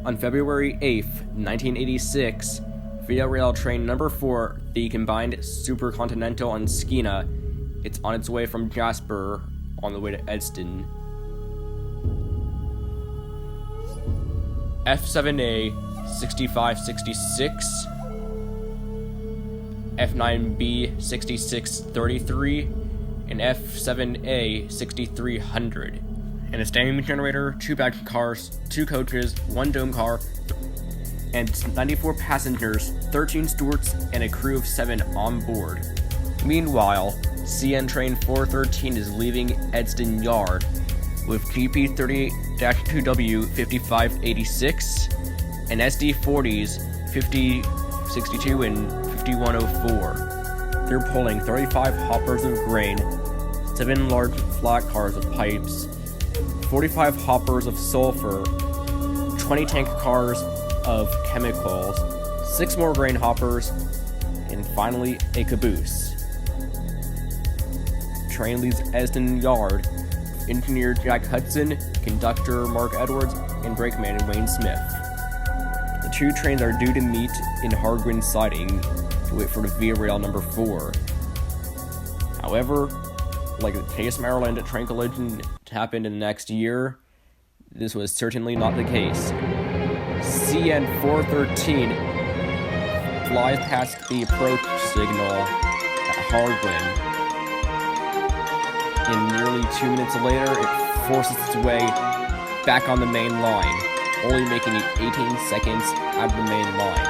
On February 8th, 1986, Via Rail Train Number 4, the combined Supercontinental on Skeena, it's on its way from Jasper on the way to Edston. F7A 6566, F9B 6633, and F7A 6300. And a standing generator, 2 baggage cars, 2 coaches, 1 dome car, and 94 passengers, 13 stewards, and a crew of 7 on board. Meanwhile, CN Train 413 is leaving Edston Yard with GP 38-2W 5586 and SD40s 5062 and 5104. They're pulling 35 hoppers of grain, 7 large flat cars of pipes, 45 hoppers of sulfur, 20 tank cars of chemicals, 6 more grain hoppers, and finally a caboose. Train leaves Edston Yard, engineer Jack Hudson, conductor Mark Edwards, and brakeman Wayne Smith. The 2 trains are due to meet in Hargwin Siding to wait for the Via Rail number 4. However, like the Case Maryland train collision happened in the next year, this was certainly not the case. CN 413 flies past the approach signal at Hargwin, and nearly 2 minutes later, it forces its way back on the main line, only making it 18 seconds out of the main line.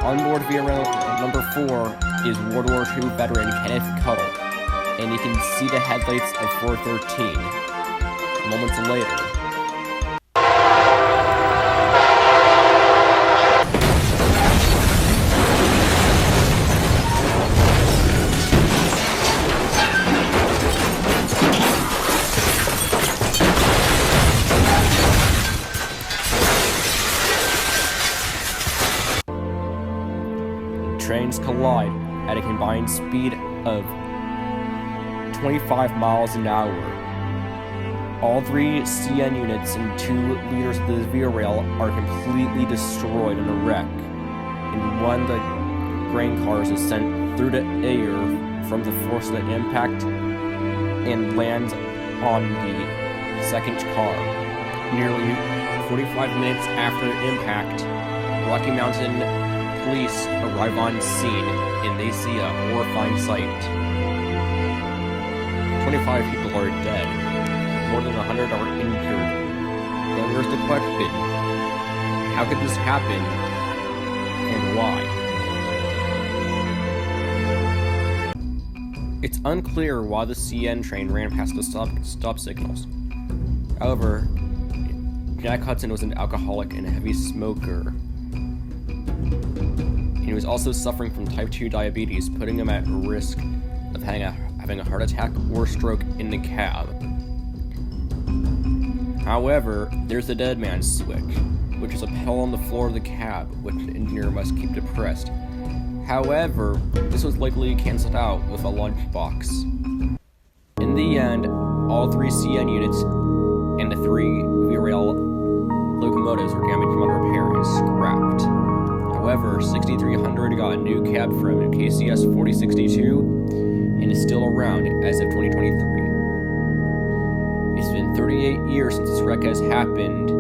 On board Via Rail number 4 is World War II veteran Kenneth Cuttle, and you can see the headlights of 413 moments later. Trains collide at a combined speed of 25 miles an hour. All 3 CN units and 2 leaders of the Via Rail are completely destroyed in a wreck, and one of the grain cars is sent through the air from the force of the impact and lands on the second car. Nearly 45 minutes after the impact, Rocky Mountain police arrive on scene and they see a horrifying sight. 25 people are dead, more than 100 are injured. Then there's the question, how could this happen, and why? It's unclear why the CN train ran past the stop signals. However, Jack Hudson was an alcoholic and a heavy smoker, and he was also suffering from type 2 diabetes, putting him at risk of having a heart attack or stroke in the cab. However, there's the dead man's switch, which is a pedal on the floor of the cab, which the engineer must keep depressed. However, this was likely cancelled out with a lunchbox. In the end, all 3 CN units and the 3 Via Rail locomotives were damaged beyond repair and scrapped. However, 6300 got a new cab from KCS 4062 and is still around as of 2023. It's been 38 years since this wreck has happened.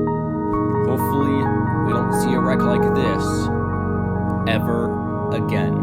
Hopefully, we don't see a wreck like this ever again.